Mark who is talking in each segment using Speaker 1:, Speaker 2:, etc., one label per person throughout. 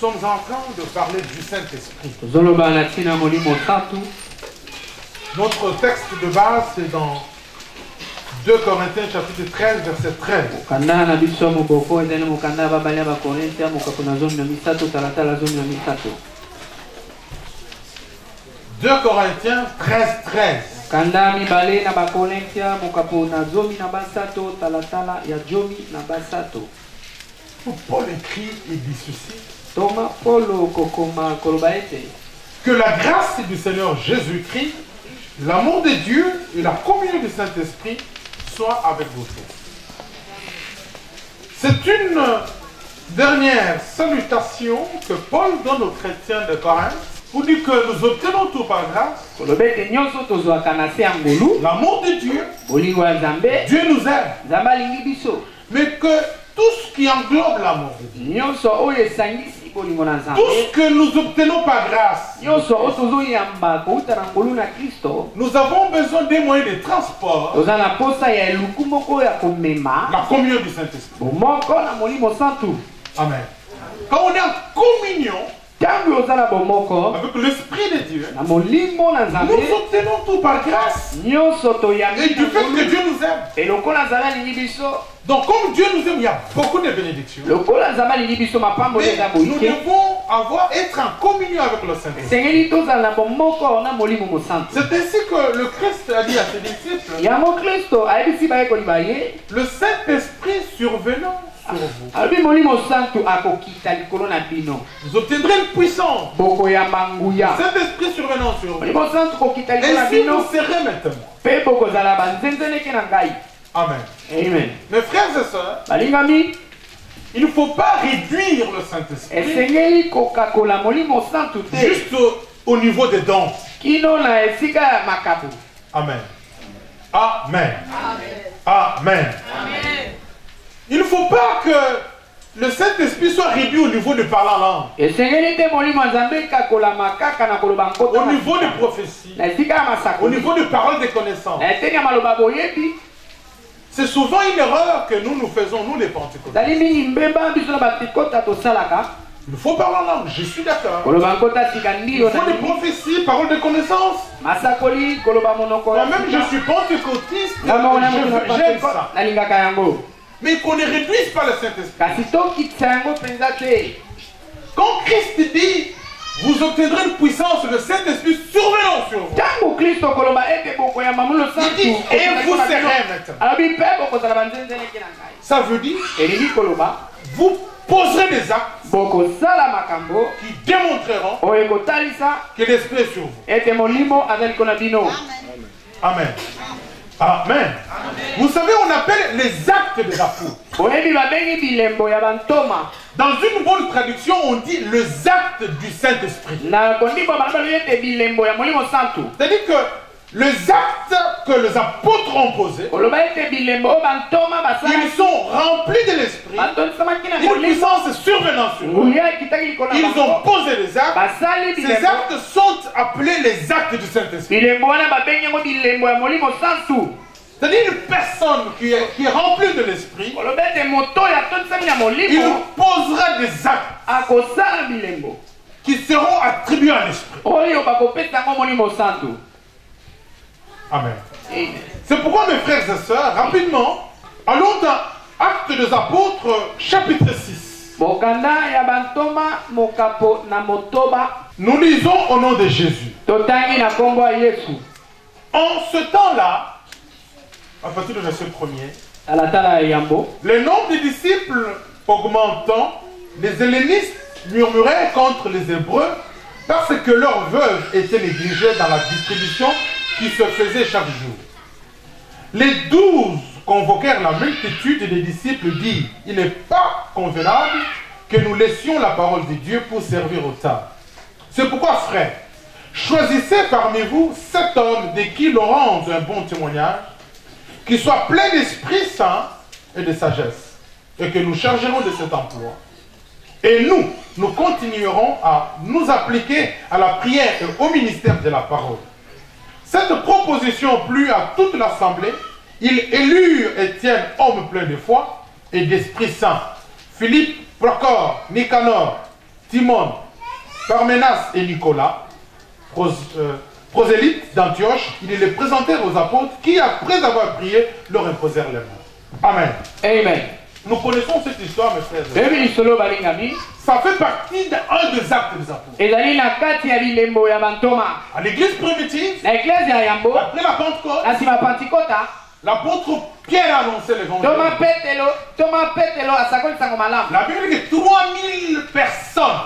Speaker 1: sommes en train de parler du Saint-Esprit. Notre texte de base, c'est dans 2 Corinthiens chapitre 13, verset 13. 2 Corinthiens 13, 13. Paul écrit et dit ceci. Que la grâce du Seigneur Jésus-Christ, l'amour de Dieu et la communion du Saint-Esprit soient avec vous tous. C'est une dernière salutation que Paul donne aux chrétiens de Corinthe pour dire que nous obtenons tout par grâce. L'amour de Dieu, Dieu nous aime. Mais que tout ce qui englobe l'amour de Dieu, tout ce que nous obtenons par grâce, nous avons besoin des moyens de transport, la communion du Saint-Esprit. Amen. Quand on est en communion avec l'Esprit de Dieu, nous obtenons tout par grâce. Et du fait que Dieu nous aime. Donc comme Dieu nous aime, il y a beaucoup de bénédictions. Mais nous devons être en communion avec le Saint-Esprit. C'est ainsi que le Christ a dit à ses disciples, le Saint-Esprit survenant sur vous obtiendrez une puissance. Saint-Esprit survenant sur vous. Et si vous serez maintenant. Amen.
Speaker 2: Amen.
Speaker 1: Mes frères et sœurs, il ne faut pas réduire le Saint-Esprit juste au niveau des dons. Amen. Amen. Amen. Il ne faut pas que le Saint-Esprit soit réduit au niveau de parler en langue, au niveau de prophétie, au niveau de paroles de connaissances. C'est souvent une erreur que nous faisons, nous les pentecôtistes. Il faut parler en langue, je suis d'accord. Il faut des prophéties, paroles de connaissances. Moi-même, je suis pentecôtiste, j'aime ça. Mais qu'on ne réduise pas le Saint-Esprit. Quand Christ dit, vous obtiendrez une puissance, le Saint-Esprit survenant sur vous. Il dit, et vous serez maintenant. Ça veut dire, vous poserez des actes qui démontreront que l'Esprit est sur vous. Amen. Amen. Vous savez, on appelle les actes des apôtres. Dans une bonne traduction, on dit les actes du Saint-Esprit. C'est-à-dire que les actes que les apôtres ont posés, ils sont remplis de l'Esprit, une puissance survenant sur eux. Ils ont posé les actes. Ces actes sont appelés les actes du Saint-Esprit. C'est-à-dire une personne qui est remplie de l'Esprit, il posera des actes qui seront attribués à l'Esprit. Amen. C'est pourquoi, mes frères et sœurs, rapidement, allons dans Actes des Apôtres, chapitre 6. Nous lisons au nom de Jésus. En ce temps-là, à partir du verset 1er, le nombre de disciples augmentant, les hellénistes murmuraient contre les Hébreux parce que leurs veuves étaient négligées dans la distribution qui se faisait chaque jour. Les 12 convoquèrent la multitude et les disciples dirent, il n'est pas convenable que nous laissions la parole de Dieu pour servir au tables. C'est pourquoi, frères, choisissez parmi vous 7 hommes de qui l'on rende un bon témoignage, qui soient pleins d'Esprit Saint et de sagesse, et que nous chargerons de cet emploi. Et nous continuerons à nous appliquer à la prière et au ministère de la parole. Cette proposition plut à toute l'assemblée. Ils élurent Étienne, homme plein de foi et d'Esprit Saint, Philippe, Procor, Nicanor, Timon, Parménas et Nicolas, prosélytes d'Antioche, ils les présentèrent aux apôtres qui, après avoir prié, leur imposèrent les mains. Amen.
Speaker 2: Amen.
Speaker 1: Nous connaissons cette histoire, mes frères. Ça fait partie d'un des actes des apôtres. À l'église primitive, après la Pentecôte, l'apôtre Pierre a annoncé l'évangile. La Bible dit que 3000 personnes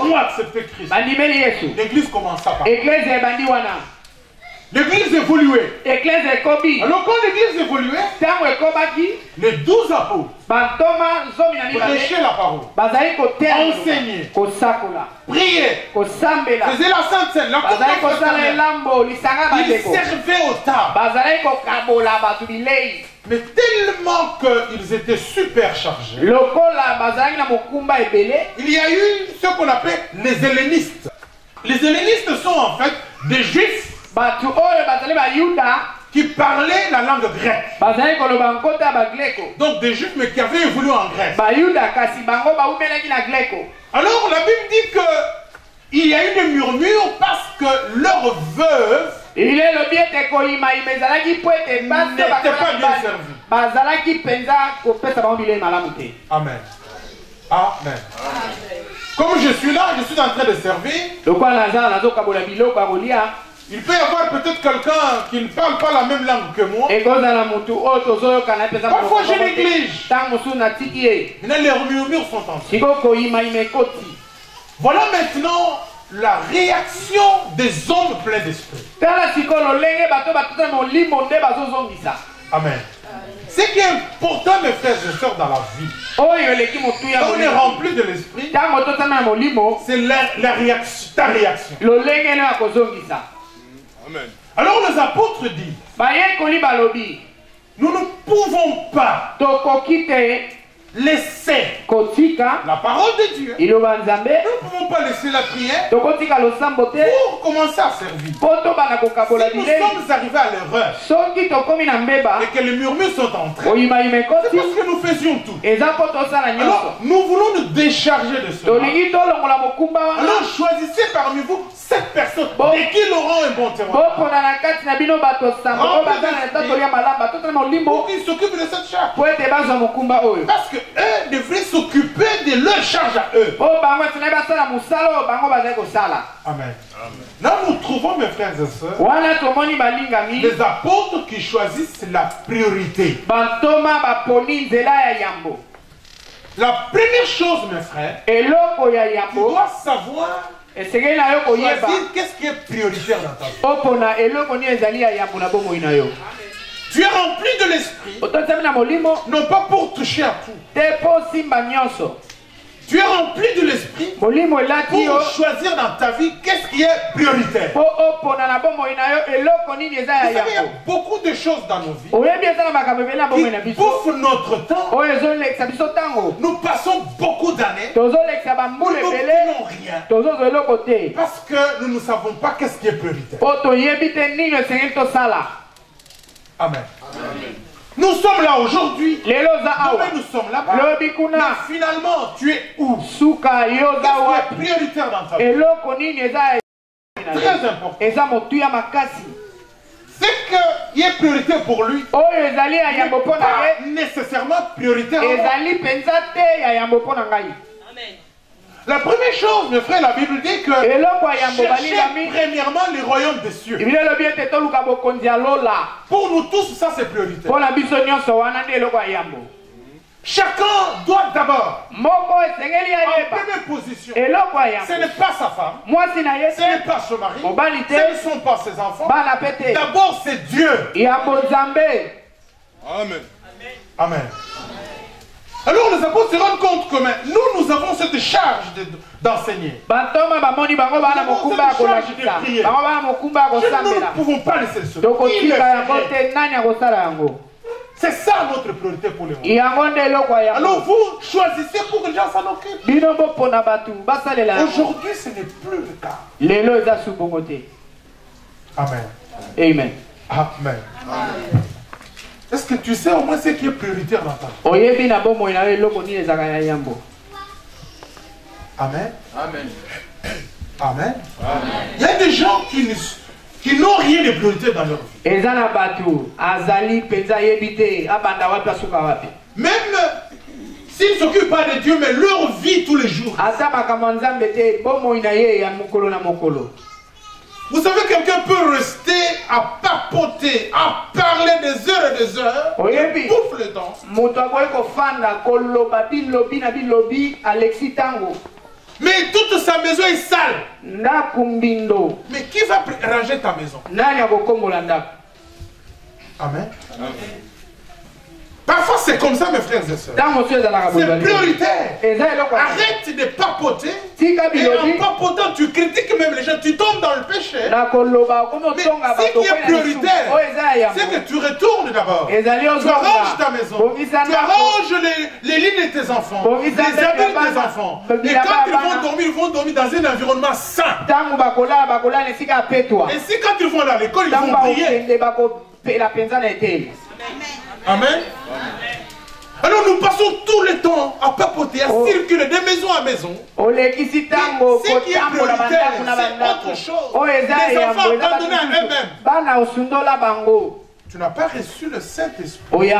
Speaker 1: ont accepté Christ. L'église commença par. L'église évoluait. Alors quand l'église évoluait, les 12 apôtres prêchaient la parole, enseignaient, priaient, faisaient la Sainte Seine, la conférence fraternelle. Ils servaient au table. Mais tellement qu'ils étaient super chargés, il y a eu ce qu'on appelle les hellénistes. Les hellénistes sont en fait des juifs qui parlaient la langue grecque. Donc des juifs mais qui avaient évolué en Grèce. Alors la Bible dit qu'il y a eu des murmures parce que leur veuve n'était pas bien servie. Amen. Amen. Comme je suis là, je suis en train de servir. Il peut y avoir peut-être quelqu'un qui ne parle pas la même langue que moi. Parfois je néglige. Maintenant les murmures sont entrés. Voilà maintenant la réaction des hommes pleins d'esprit. Amen. Ce qui est important, mes frères et sœurs, dans la vie, quand on est rempli de l'esprit, c'est ta réaction. Amen. Alors les apôtres disent, nous ne pouvons pas laisser la parole de Dieu. Nous ne pouvons pas laisser la prière pour commencer à servir. Si nous sommes arrivés à l'erreur et que les murmures sont entrés, c'est parce que nous faisions tout. Alors nous voulons nous décharger de cela. Alors choisissez parmi vous 7 personnes et qui auront un bon témoignage pour qu'ils s'occupent de cette charge. Parce que eux devraient s'occuper de leur charge à eux. Amen. Là nous trouvons, mes frères et sœurs, les apôtres qui choisissent la priorité. La première chose, mes frères, tu dois savoir choisir qu'est-ce qui est prioritaire dans ta vie. Tu es rempli de l'esprit, non pas pour toucher à tout. Tu es rempli de l'esprit pour choisir dans ta vie qu'est-ce qui est prioritaire. Vous savez, il y a beaucoup de choses dans nos vies qui bouffent notre temps. Nous passons beaucoup d'années, nous n'obtenons rien parce que nous ne savons pas qu'est-ce qui est prioritaire. Amen. Nous sommes là aujourd'hui. Demain nous sommes là-bas. Mais finalement, tu es où? Qu'est-ce qui est prioritaire dans ta vie? Très important. C'est qu'il est prioritaire pour lui, n'est pas nécessairement prioritaire pour moi. La première chose, mes frères, la Bible dit que cherchez premièrement les royaumes des cieux. Pour nous tous, ça c'est prioritaire. Chacun doit d'abord, en première position, ce n'est pas sa femme, ce n'est pas son mari, ce ne sont pas ses enfants. D'abord c'est Dieu. Amen. Amen. Alors les apôtres se rendent compte que nous avons cette charge d'enseigner. Nous ne pouvons pas laisser ce. C'est ça notre priorité pour les gens. Alors vous choisissez pour que les gens s'en occupent. Aujourd'hui ce n'est plus le cas. Amen.
Speaker 2: Amen.
Speaker 1: Amen. Est-ce que tu sais au moins ce qui est prioritaire dans ta vie? Amen. Amen. Amen. Il y a des gens qui n'ont rien de prioritaire dans leur vie. Même s'ils ne s'occupent pas de Dieu, mais leur vie tous les jours. Vous savez, quelqu'un peut rester à papoter, à parler des heures et des heures, et bouffe le temps. Mais toute sa maison est sale. Mais qui va ranger ta maison? Amen. Parfois c'est comme ça, mes frères et sœurs. C'est prioritaire. Arrête de papoter. Et en papotant, tu critiques même les gens. Tu tombes dans le péché. Mais ce qui est prioritaire, c'est que tu retournes d'abord. Tu arranges ta maison. Tu arranges les lits de tes enfants. Les habits de tes enfants. Et quand ils vont dormir dans un environnement sain. Et si quand ils vont à l'école, ils vont prier. Amen. Alors nous passons tout le temps à papoter, à circuler de maison à maison. Ce qui est prioritaire, c'est autre chose. Les enfants abandonnés à eux-mêmes. Tu n'as pas reçu le Saint-Esprit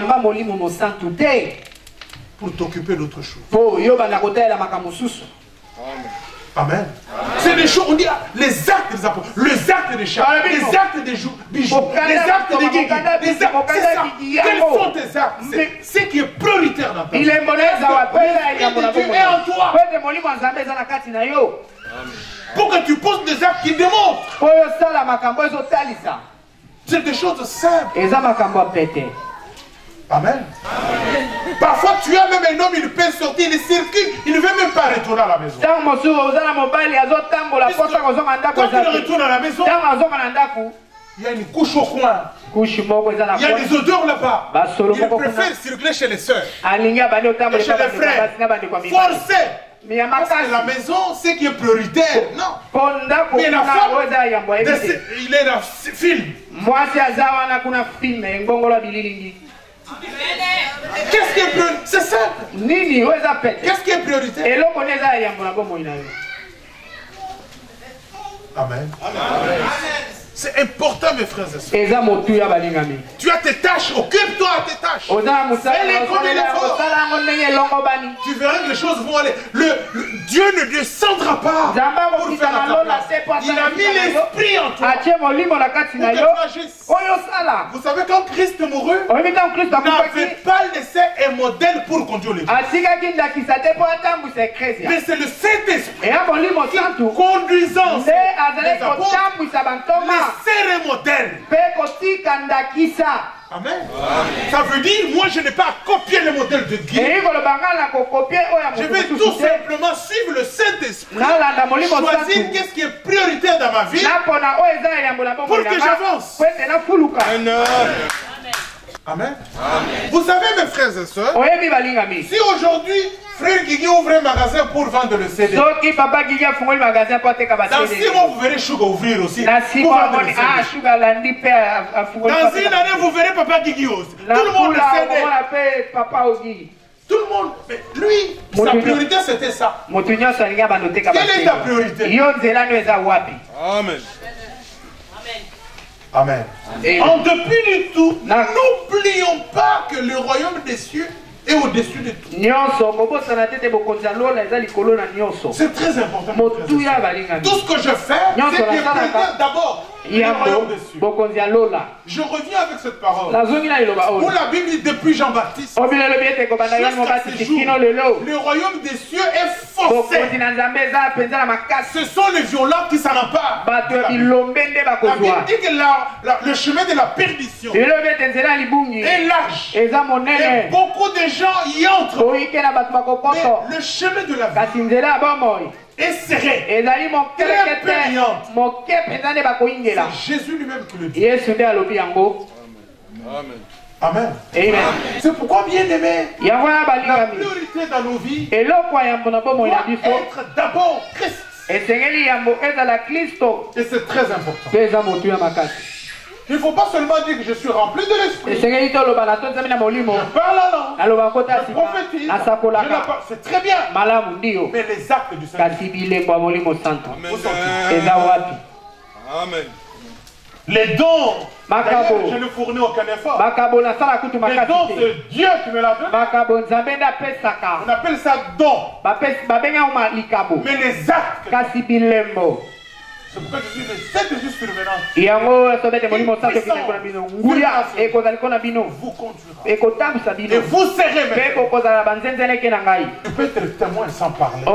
Speaker 1: pour t'occuper d'autre chose. Amen. C'est des choses, on dit les actes des apôtres, les actes des chats, les actes des bijoux, les actes des guigues, les actes, c'est ça. Quels sont tes actes? C'est ce qui est prioritaire dans ta vie. L'Esprit est en toi. Pour que tu poses des actes qui démontrent. C'est des choses simples. Amen. Parfois tu as même un homme, il peut sortir, il circule, il ne veut même pas retourner à la maison. Quand il retourne à la maison, il y a une couche au coin. Il y a des odeurs là-bas. Il préfère circuler chez les soeurs et chez les frères. Forcé. Parce que la maison, c'est qui est prioritaire. Non. Mais la femme, il est dans le film. Qu'est-ce qui est prioritaire? C'est simple. Qu'est-ce qui est prioritaire? Amen. C'est important, mes frères et sœurs. Tu as tes tâches, occupe-toi de tes tâches. Fais-les comme il faut. Tu verras que les choses vont aller. Dieu ne descendra pas pour faire la place. Il a mis l'esprit en toi. Vous savez, quand Christ mourut, il n'avait pas laissé un modèle pour conduire l'Église. Mais c'est le Saint-Esprit qui, conduisant les apôtres, c'est un modèle. Amen. Ça veut dire, moi je n'ai pas copié le modèle de Guy. Je vais tout simplement suivre le Saint-Esprit, choisir qu'est-ce qui est prioritaire dans ma vie pour que j'avance. Amen. Vous savez, mes frères et sœurs, si aujourd'hui frère Guigui ouvre un magasin pour vendre le CD, dans 6 mois vous verrez Chouga ouvrir aussi pour vendre le CD. Dans une année vous verrez Papa Guigui aussi. Tout le monde le CD. Tout le monde, mais lui, sa priorité c'était ça. Quelle est ta priorité? Amen. Amen. En dépit de tout, n'oublions pas que le royaume des cieux est au-dessus de tout. C'est très important. Tout ce que je fais, c'est que d'abord le royaume des cieux. Je reviens avec cette parole. Où la Bible dit depuis Jean-Baptiste, le royaume des cieux est forcé. Ce sont les violents qui s'en emparent. La Bible dit que le chemin de la perdition est large. Et beaucoup de gens y entrent. Mais le chemin de la vie est serré. Très payante. C'est Jésus lui-même qui le dit. Amen. Amen. C'est pourquoi, bien aimé, la priorité dans nos vies doit être d'abord Christ. Et c'est très important. Il ne faut pas seulement dire que je suis rempli de l'esprit. Je parle la langue. je prophétise, c'est très bien. Mais les actes du Seigneur. Amen. Les dons, je ne fournis aucun effort. Les dons, c'est Dieu qui me l'a donné. On appelle ça don. Mais les actes, c'est pourquoi je dis les 7 jours survenants. Vous conduira. Et vous serez maintenant. Tu peux être témoin sans parler.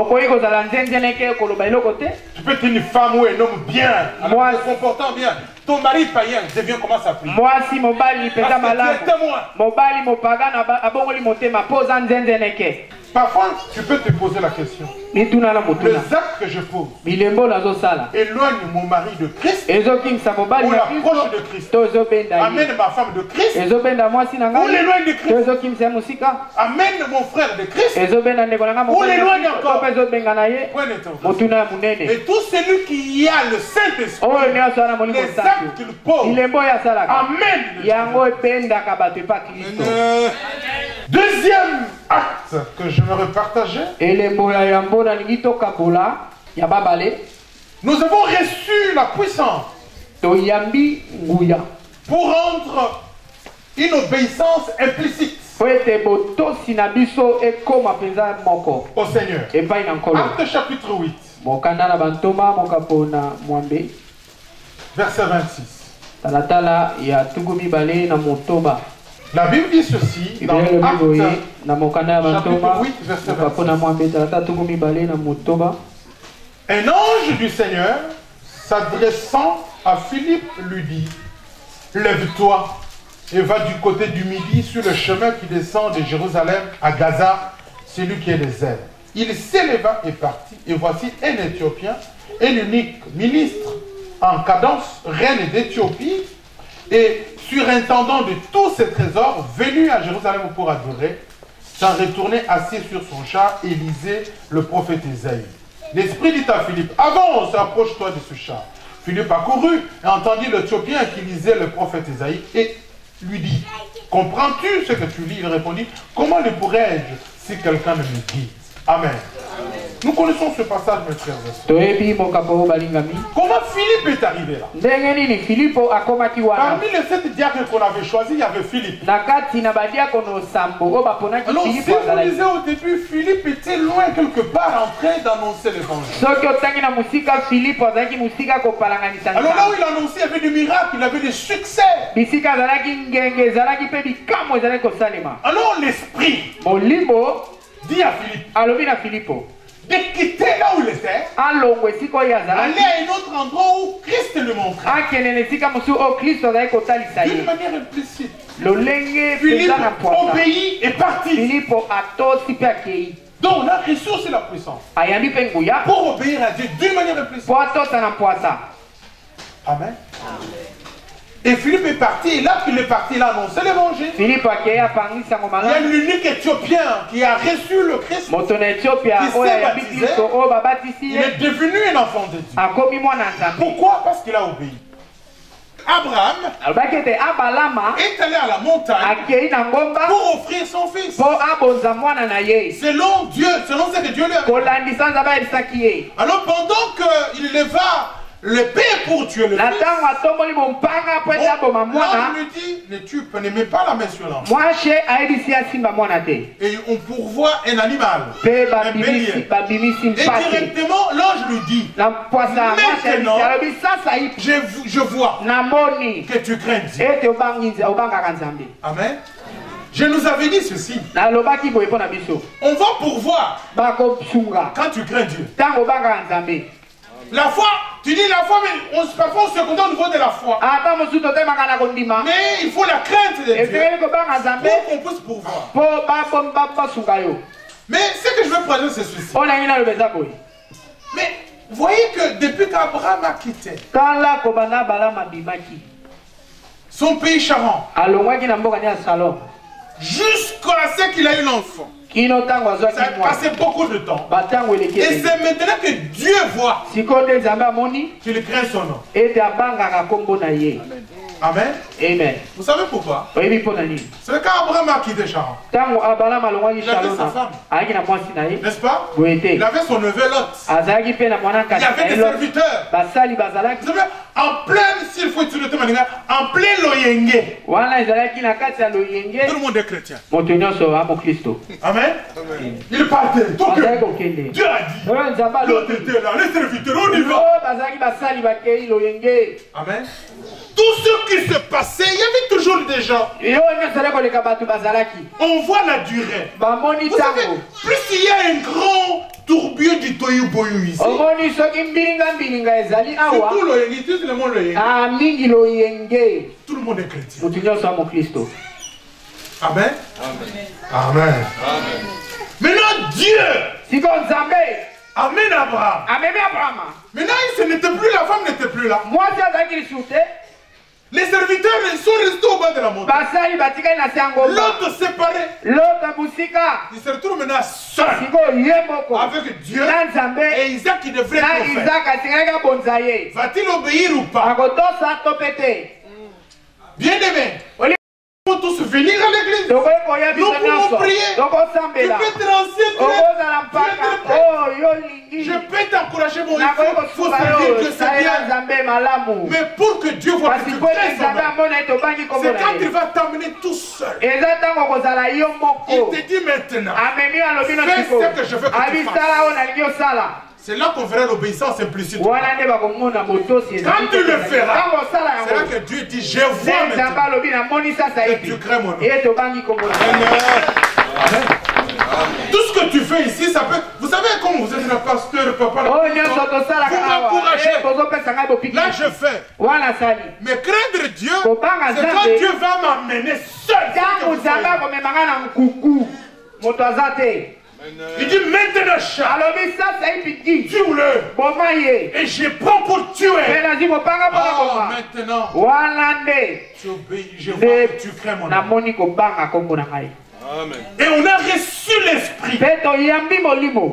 Speaker 1: Tu peux être une femme ou un homme bien, se comportant bien. Ton mari païen devient comment ça prier. Moi si mon mari pèse malade. Mon mari mon pagan abongoli motema posa nzenzeneke. Parfois, tu peux te poser la question. Les actes que je pose éloigne mon mari de Christ ou l'approche de Christ. Amène ma femme de Christ ou l'éloigne de Christ. Amène mon frère de Christ ou l'éloigne encore. Et tout celui qui a le Saint-Esprit, les actes qu'il pose amène. Deuxième acte que j'aimerais partager. Nous avons reçu la puissance pour rendre une obéissance implicite au Seigneur. Acte chapitre 8. Verset 26. La Bible dit ceci dans Acte chapitre 8, verset 26. Un ange du Seigneur, s'adressant à Philippe, lui dit: lève-toi et va du côté du midi sur le chemin qui descend de Jérusalem à Gaza, celui qui est désert. Il s'éleva et partit, et voici un Éthiopien, un unique ministre en cadence, reine d'Éthiopie, et surintendant de tous ses trésors, venu à Jérusalem pour adorer, s'en retournait assis sur son char et lisait le prophète Isaïe. L'Esprit dit à Philippe: avance, approche-toi de ce char. Philippe accourut et entendit l'Éthiopien qui lisait le prophète Isaïe et lui dit: comprends-tu ce que tu lis? Il répondit: comment le pourrais-je si quelqu'un ne me guide? Amen. Nous connaissons ce passage, mes frères et sœurs. Comment Philippe est arrivé là? Parmi les 7 diacres qu'on avait choisis, il y avait Philippe. Alors, si vous lisez au début, Philippe était loin quelque part en train d'annoncer l'évangile. Alors là où il annonçait, il y avait des miracles, il avait des succès. Alors l'Esprit dit à Philippe de quitter là où il était, aller à un autre endroit où Christ le montrait. D'une manière implicite. Philippe obéit et partit. Donc on a reçu aussi la puissance pour obéir à Dieu d'une manière implicite. Amen. Et Philippe est parti, et là qu'il est parti, il a annoncé l'évangile. Il y a l'unique Éthiopien qui a reçu le Christ, qui s'est baptisé, il est devenu un enfant de Dieu. Pourquoi? Parce qu'il a obéi. Abraham est allé à la montagne pour offrir son fils. Selon Dieu, selon ce que Dieu lui a dit. Alors pendant qu'il leva le père pour tuer le fils, l'ange lui dit: ne mets pas la main sur l'enfant. Et on pourvoit un animal, un bélier. Et directement l'ange lui dit: maintenant je vois que tu crains Dieu. Amen. Je nous avais dit ceci: on va pourvoir quand tu crains Dieu. La foi, tu dis la foi, mais parfois on se contente au niveau de la foi. Mais il faut la crainte de Dieu pour qu'on puisse pourvoir. Mais ce que je veux prendre, c'est ceci. Mais voyez que depuis qu'Abraham a quitté son pays Charan, jusqu'à ce qu'il a eu l'enfant, ça a passé beaucoup de temps. Et c'est maintenant que Dieu voit qu'il craint son nom. Amen.
Speaker 2: Amen.
Speaker 1: Vous savez pourquoi?
Speaker 2: C'est
Speaker 1: le cas Abraham a quitté Charan. Il avait sa femme. N'est-ce pas? Il avait son neveu Lot. Il y avait des serviteurs. Vous savez, en plein, s'il faut utiliser le terme, en plein Loyenge. Tout le monde est chrétien. Amen. Il partait. Dieu a dit. L'autre était là, les serviteurs, on y va. Amen. Tout ce qui se passait, il y avait toujours des gens. On voit la durée. Vous savez, plus il y a un grand tourbillon du Toyu Boyu ici. Surtout tout le monde est chrétien. Amen. Amen. Maintenant Dieu. Amen Abraham. Maintenant ce n'était plus, la femme n'était plus là. Les serviteurs sont restés au bas de la montagne. L'autre séparé. Il se retrouve maintenant seul avec Dieu. Et Isaac qui devrait être prophète. Va-t-il obéir ou pas? Bien aimé. Nous pouvons tous venir à l'église. Nous pouvons prier. Tu peux te renseigner. Je peux t'encourager, mon enfant. Il faut servir que c'est bien. Mais pour que Dieu voit que tu es son homme, c'est quand il va t'amener tout seul. Il te dit maintenant, fais ce que je veux que tu fasses. C'est là qu'on verra l'obéissance implicite. Quand tu le feras, c'est là que Dieu dit, je vois maintenant que tu crées mon nom. Amen. Tout ce que tu fais ici, ça peut... Vous savez comment vous êtes un pasteur, papa, vous m'encouragez. Là, je fais. Mais craindre Dieu, c'est quand Dieu va m'amener seul. Il dit maintenant, chat, tue-le. Et je prends pour tuer. Maintenant, tu obéis, je vois que tu crées mon nom. Amen. Et on a reçu l'esprit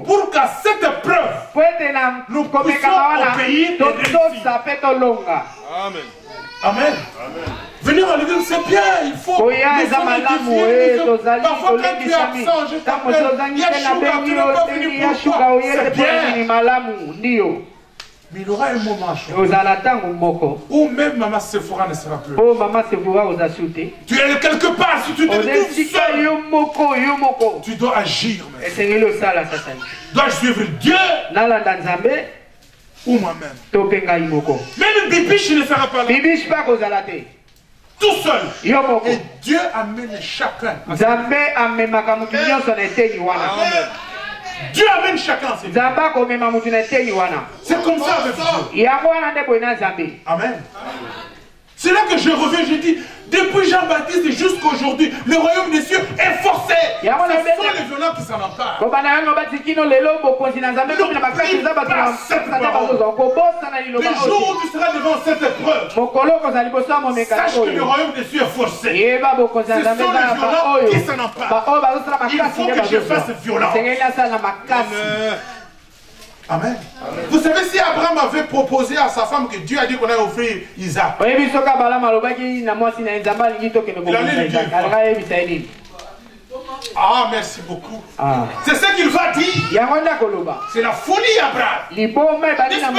Speaker 1: pour qu'à cette épreuve, nous puissions obéir et réussir. Amen. Amen. Venir à l'église, c'est bien, il faut. Parfois, quand tu es absent, je t'appelle, Yeshua, tu n'es pas venu pourquoi? C'est bien. Mais il y aura un moment où même Maman Sephora ne sera plus. Tu es quelque part, si tu te trouves seul, tu dois agir. Tu dois suivre Dieu ou moi-même. Même Bibiche ne sera pas là. Tout seul. Et Dieu amène chacun. Amen. Dieu amène chacun. C'est comme ça avec Dieu. Amen. C'est là que je reviens, je dis, depuis Jean-Baptiste jusqu'à aujourd'hui, le royaume des cieux est forcé. Ce sont les violents qui s'en emparent. Ne prie pas cette parole. Le jour où tu seras devant cette épreuve, sache que le royaume des cieux est forcé. Ce sont les violents qui s'en emparent. Il faut que je fasse violence. Amen. Vous savez, si Abraham avait proposé à sa femme que Dieu a dit qu'on allait offrir Isaac, il allait lui dire, ah, merci beaucoup. C'est ce qu'il va dire. C'est la folie, Abraham. N'est-ce pas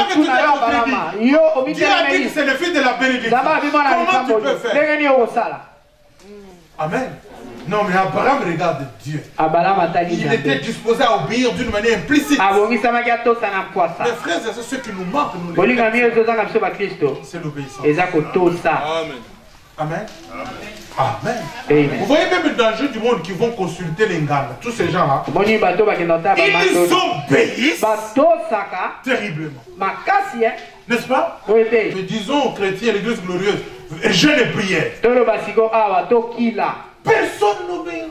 Speaker 1: que tout est dit? Dieu a dit que c'est le fils de la bénédiction. Comment tu peux faire? Amen. Non, mais Abraham regarde Dieu. Il était disposé à obéir d'une manière implicite. Mes frères, c'est ce qui nous manque, nous les chrétiens. C'est l'obéissance. Amen. Amen. Amen. Vous voyez même le danger du monde qui vont consulter les Ngana, tous ces gens-là. Ils obéissent terriblement. N'est-ce pas? Mais disons aux chrétiens, l'église glorieuse, jeûne et prière. Personne n'obéit.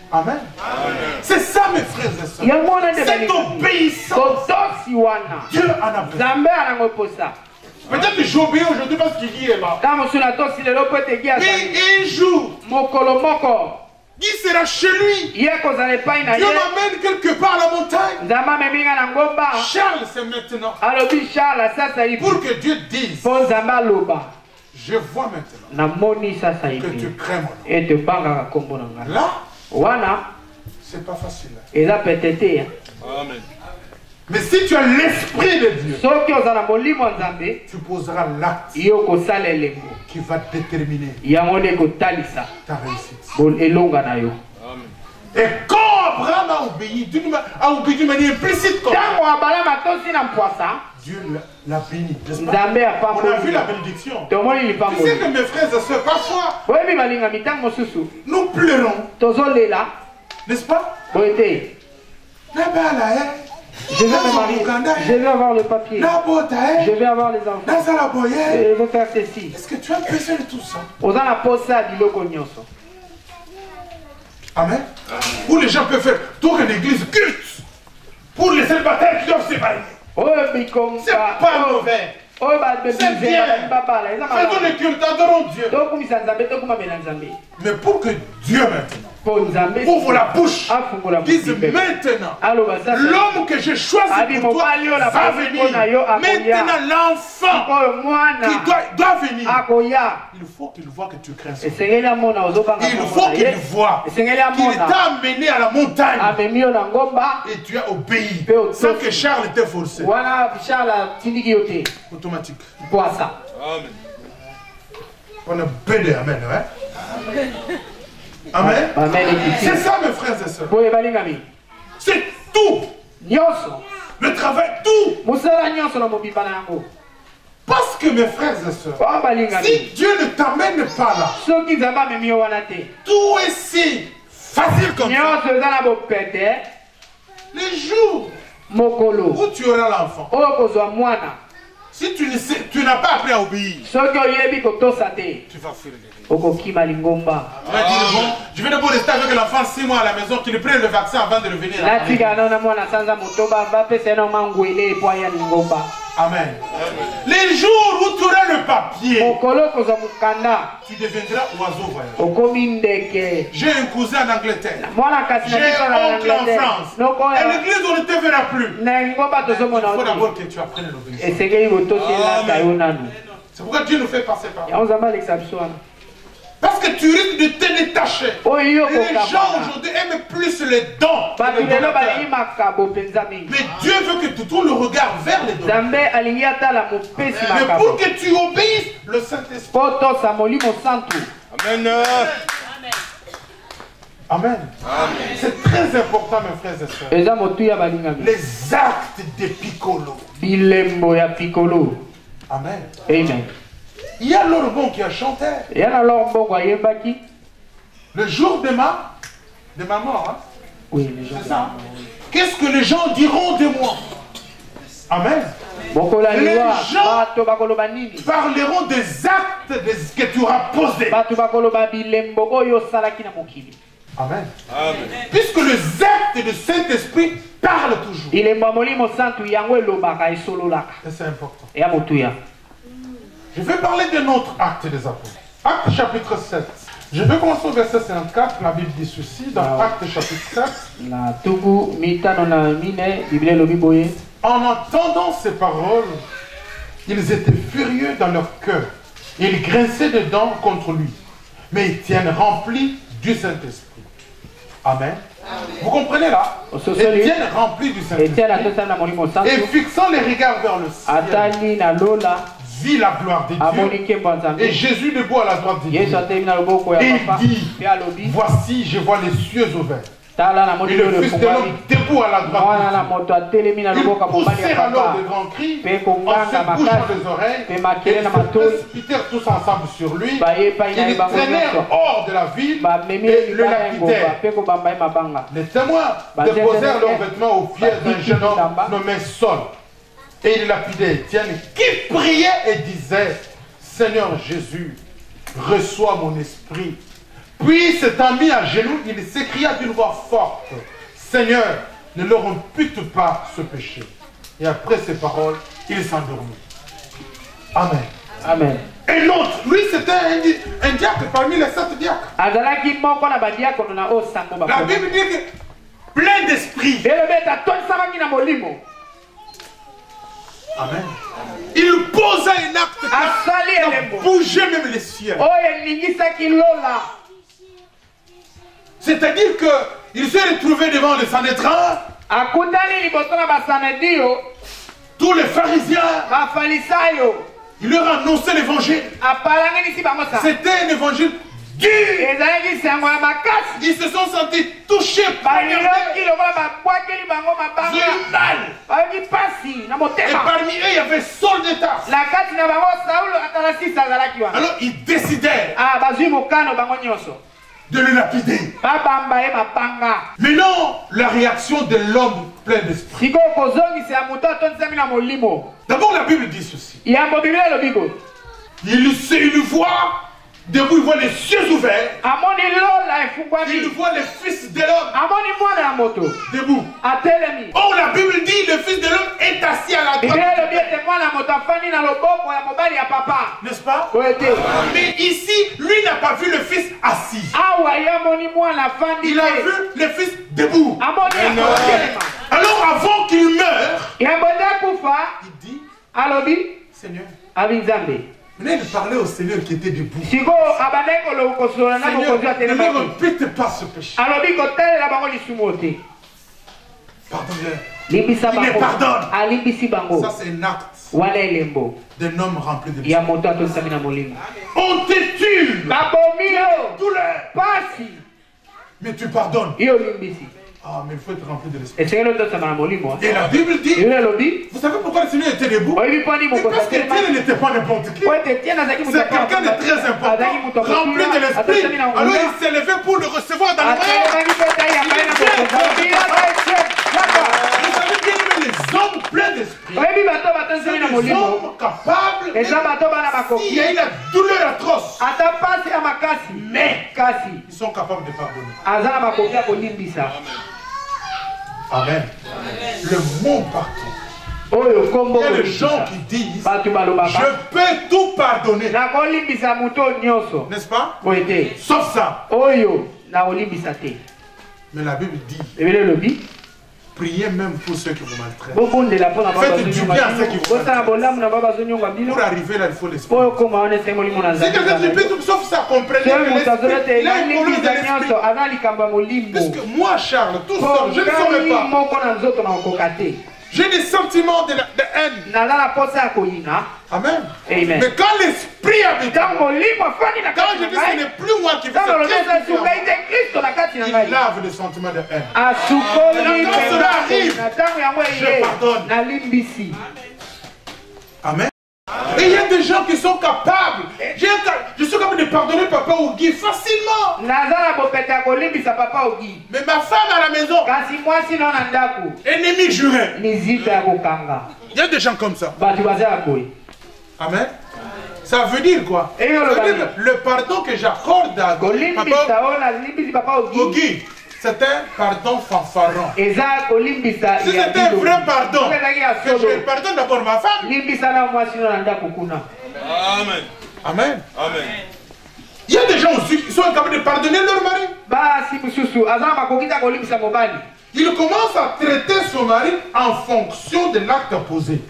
Speaker 1: Amen. C'est ça, mes frères et sœurs. Cette obéissance, Dieu en a besoin. Peut-être que j'obéis aujourd'hui parce qu'il est là. Mais un jour, Guy sera chez lui. Dieu m'amène quelque part à la montagne. Charles, c'est maintenant. Pour que Dieu dise, je vois maintenant que tu crains mon nom. Là, c'est pas facile. Amen. Mais si tu as l'esprit de Dieu, tu poseras l'acte qui va déterminer ta réussite. Amen. Et quand Abraham a obéi d'une manière implicite comme ça, Dieu l'a béni. On a vu la bénédiction. Tu sais que mes frères et sœurs, parfois, nous pleurons. N'est-ce pas?
Speaker 2: Je vais me marier, je vais avoir le papier, je vais avoir les enfants, je vais faire ceci.
Speaker 1: Est-ce que tu as besoin de tout ça? Amen. Où les gens peuvent faire toute une église culte pour les célibataires qui doivent se marier. C'est pas mauvais. C'est bien. Faisons le culte, adorons Dieu. Mais pour que Dieu maintenant ouvre la bouche, dise maintenant, l'homme que j'ai choisi pour toi va venir. Maintenant l'enfant qui doit venir, il faut qu'il voit que tu crains. Il faut qu'il voit qu'il t'a amené à la montagne et tu as obéi sans que Charles t'ait forcé. Automatique. Amen. On a béni, amen. Amen. C'est ça, mes frères et sœurs. C'est tout. Le travail, tout. Parce que mes frères et sœurs, si Dieu ne t'amène pas là, tout est si facile comme ça. Les jours où tu auras l'enfant, si tu n'as pas appris à obéir, tu vas faire le je vais d'abord rester avec l'enfant 6 mois à la maison, qu'il prenne le vaccin avant de revenir. Amen. Les jours où tu auras le papier, tu deviendras oiseau voyageur. J'ai un cousin en Angleterre. J'ai un oncle en France. Et l'église, on ne te verra plus. Il faut d'abord que tu apprennes l'obéissance. C'est pourquoi Dieu nous fait passer par là. Parce que tu risques de te détacher. Les gens aujourd'hui aiment plus les dons. Mais Dieu veut que tu tournes le regard vers les dons. Mais pour que tu obéisses le Saint-Esprit. Amen. Amen. C'est très important, mes frères et sœurs. Les actes de Piccolo. Amen.
Speaker 2: Amen.
Speaker 1: Il y a l'orgon qui a chanté. Le jour de ma mort. Hein?
Speaker 2: Oui, c'est ça.
Speaker 1: Qu'est-ce que les gens diront de moi? Amen. Les gens parleront des actes que tu auras posés. Amen. Puisque les actes du Saint-Esprit parlent toujours. Et c'est important. Je vais parler de notre acte des apôtres. Acte chapitre 7. Je vais commencer au verset 54. La Bible dit ceci dans Acte chapitre 7. En entendant ces paroles, ils étaient furieux dans leur cœur. Ils grinçaient des dents contre lui. Mais Étienne rempli du Saint-Esprit. Amen. Vous comprenez là? Étienne rempli du Saint-Esprit. Et fixant les regards vers le ciel, vit la gloire de Dieu et Jésus debout à la droite de Dieu. Et il dit, voici, je vois les cieux ouverts. Et le Fils de l'homme debout à la droite de Dieu. Ils poussèrent alors de grands cris, en se bouchant les oreilles, et ils se précipitèrent tous ensemble sur lui. Ils le traînèrent hors de la ville et le lapidèrent. Les témoins déposèrent leurs vêtements aux pieds d'un jeune homme nommé Saul. Et il lapidait Étienne qui priait et disait, Seigneur Jésus, reçois mon esprit. Puis s'étant mis à genoux, il s'écria d'une voix forte, Seigneur, ne leur impute pas ce péché. Et après ces paroles, il s'endormit. Amen.
Speaker 2: Amen.
Speaker 1: Un autre, lui c'était un diacre parmi les 7 diacres. La Bible dit que plein d'esprit. Amen. Il posa un acte qui a bougé même les cieux. C'est-à-dire qu'il s'est retrouvé devant le Sanhédrin. Tous les pharisiens. Il leur a annoncé l'évangile. C'était un évangile dur. Ils se sont sentis touchés par le mal. Et parmi eux, il y avait Saul de Tarse. Alors ils décidèrent de le lapider. Maintenant, la réaction de l'homme plein d'esprit. D'abord, la Bible dit ceci. Il voit, debout, il voit les cieux ouverts. Il voit le Fils de l'homme debout. Or, la Bible dit le Fils de l'homme est assis à la droite. N'est-ce pas? Mais ici, lui n'a pas vu le Fils assis. Il a vu le Fils debout. Alors, avant qu'il meure, il dit, Seigneur, venez de parler au Seigneur qui était debout. Seigneur, ne me répète pas ce péché. Pardonne-leur. Il les pardonne. Ça, c'est un acte d'un homme rempli de bien. On te tue. Douleur. Mais tu pardonnes. Ah, mais il faut être rempli de l'esprit. Et la Bible dit, vous savez pourquoi le Seigneur était debout? Parce qu'Étienne n'était pas n'importe qui. C'est quelqu'un de très important, rempli de l'esprit. Alors il s'est levé pour le recevoir dans le cœur. Vous savez bien, les hommes pleins d'esprit, c'est des hommes capables, s'il y a eu la douleur atroce, mais ils sont capables de pardonner. Amen. Le mot pardon. Il y a des gens qui disent, je peux tout pardonner. N'est-ce pas? Sauf ça. Mais la Bible dit, priez même pour ceux qui vous maltraitent. Faites du bien à ceux qui vous maltraitent. Pour arriver là, il faut l'esprit. Si quelqu'un dit tout sauf ça, comprenez que l'esprit, il a une colonne de l'esprit. Puisque moi, Charles, tout seul, je ne saurais pas. J'ai des sentiments de haine. Amen. Mais quand l'esprit habite, quand je dis ce n'est plus moi qui vis, c'est Christ, il lave les sentiments de haine. Quand cela arrive, je pardonne. Amen. Et il y a des gens qui sont capables. Je suis capable de pardonner Papa Ogi facilement. Mais ma femme à la maison, ennemi juré. Il y a des gens comme ça. Amen. Ça veut dire quoi? Ça veut dire le pardon que j'accorde à Papa Ogi, c'est un pardon fanfaron. Si c'était un vrai pardon, que je pardonne d'abord ma femme. Amen. Amen. Amen. Il y a des gens aussi qui sont capables de pardonner leur mari. Il commence à traiter son mari en fonction de l'acte posé.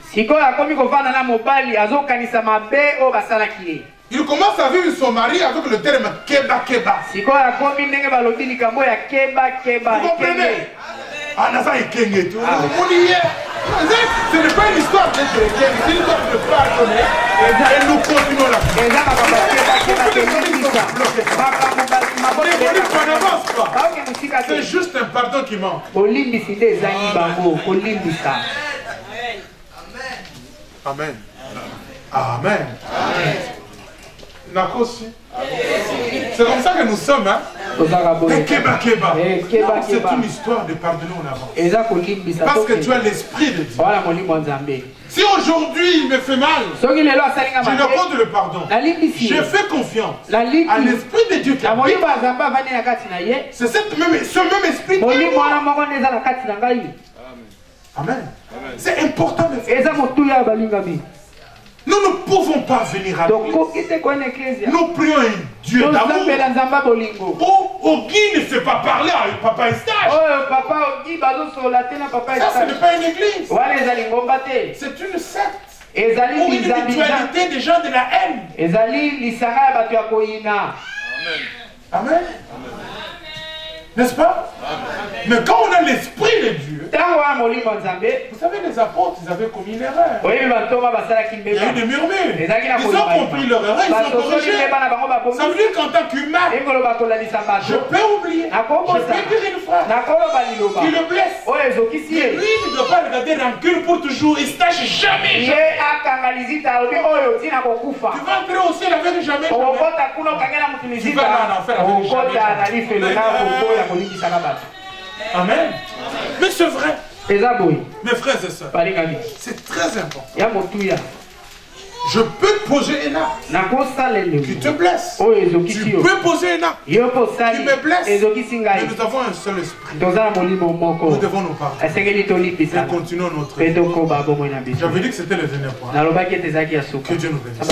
Speaker 1: Il commence à vivre son mari avec le terme keba keba. Vous comprenez? Ah, Naza et Kenge tout. Ce n'est pas une histoire de chrétien, c'est une histoire de pardonner. Et nous continuons la vie. C'est juste un pardon qui manque. Amen. Amen. C'est comme ça que nous sommes, hein? Keba Keba. C'est une histoire de pardonner en avance. Parce que tu as l'esprit de Dieu. Si aujourd'hui il me fait mal, je n'accorde le pardon. Je fais confiance à l'esprit de Dieu qui habite. C'est ce même esprit qui est moi. Amen. C'est important de faire. Nous ne pouvons pas venir à l'église. Nous prions un Dieu d'amour. Oh, Guy ne fait pas parler à Papa Eustache. Ça, ce n'est pas une église. C'est une secte. Ou une mutualité des gens de la haine. Amen. N'est-ce pas? Mais quand on a l'esprit de Dieu, vous savez, les apôtres, ils avaient commis une erreur. Il y a eu des murmures. Ils ont compris leur erreur, ils ont corrigé. Ça veut dire qu'en tant qu'humain, je peux oublier. Je peux dire une phrase qui le blesse. Mais lui, il ne doit pas regarder rancune pour toujours. Il ne se tâche jamais. Tu vas entrer au ciel avec jamais. Tu vas aller en enfer avec jamais. Amen. Mais c'est vrai. Mes frères et sœurs, c'est très important. Je peux te poser un acte qui te blesse. Tu peux poser un acte qui me blesse. Mais nous avons un seul esprit. Nous devons nous parler. Et continuons notre vie. J'avais dit que c'était le dernier point. Que Dieu nous bénisse.